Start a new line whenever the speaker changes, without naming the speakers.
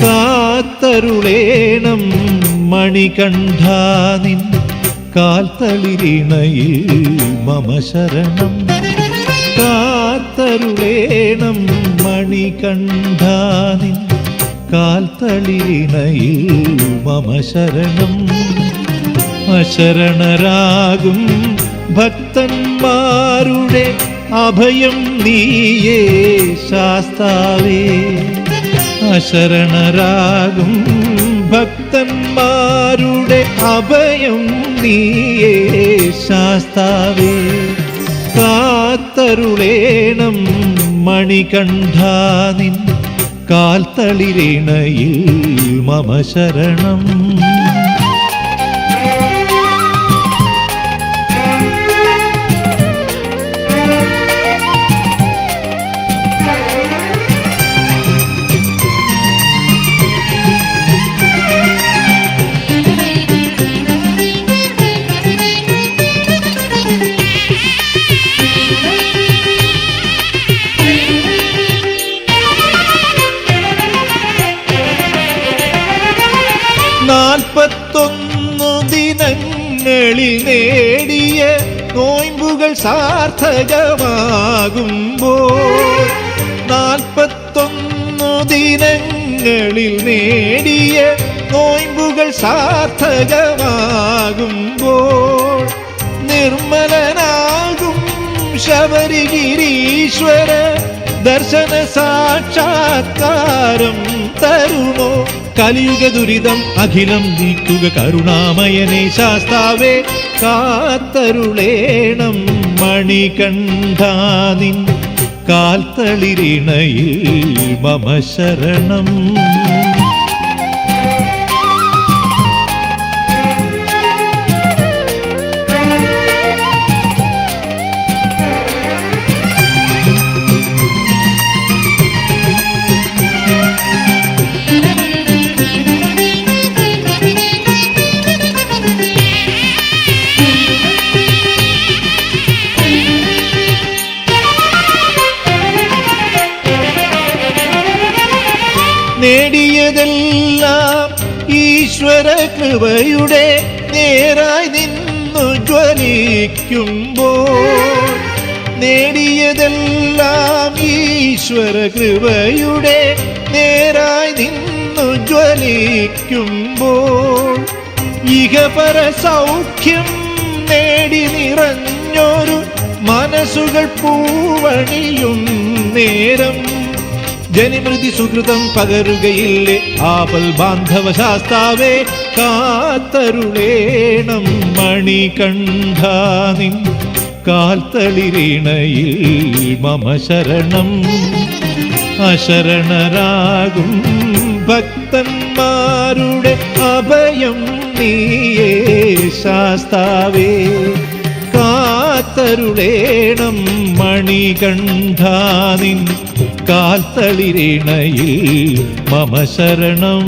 കാത്തരുളേണം മണികണ്ഠാ നിൻ കാൽത്തളിരിണയിൽ മമ ശരണം. കാത്തരുളേണം മണികണ്ഠാ നിൻ കാൽത്തളിരിണയിൽ മമ ശരണം. അശരണരാകും ഭക്തന്മാരുടെ അഭയം നീയേ ശാസ്താവേ. അശരണരാകും ഭക്തന്മാരുടെ അഭയം നീയേ ശാസ്താവേ. കാത്തരുളേണം മണികണ്ഠാ നിൻ കാൽത്തളിരിണയിൽ മമ ശരണം. ദിനങ്ങളിൽ നേടിയ നോയമ്പുകൾ സാർത്ഥകമാകുമ്പോൾ, 41 ദിനങ്ങളിൽ നേടിയ നോയമ്പുകൾ സാർത്ഥകമാകുമ്പോൾ, നിർമ്മലനാകും ശബരിഗിരീശ്വര ദർശന സാക്ഷാത്കാരം തരുമോ? കലിയുഗ ദുരിതം അഖിലം നീക്കുക കരുണാമയനേ ശാസ്താവേ. കാത്തരുളേണം മണികണ്ഠാ നിൻ കാൽത്തളിരിണയിൽ മമ ശരണം. നേടിയതെല്ലാം ഈശ്വര കൃപയുടെ നേരായി നിന്നു ജ്വലിക്കുമ്പോൾ, നേടിയതെല്ലാം ഈശ്വര കൃപയുടെ നേരായി നിന്നു ജ്വലിക്കുമ്പോൾ, ഇഹപര സൗഖ്യം നേടി നിറഞ്ഞൊരു മനസ്സുകൾ പൂവണിയും നേരം, ജനിമൃതി സുഹൃതം പകരുകയില്ലേ ആപൽ ബാന്ധവ ശാസ്താവേ. കാത്തരുളേണം മണികണ്ഠാ നിൻ കാൽത്തളിരിണയിൽ മമ ശരണം. അശരണരാകും ഭക്തന്മാരുടെ അഭയം നീയേ ശാസ്താവേ. കാത്തരുളേണം മണികണ്ഠാ നിൻ കാൽത്തളിരിണയിൽ മമ ശരണം.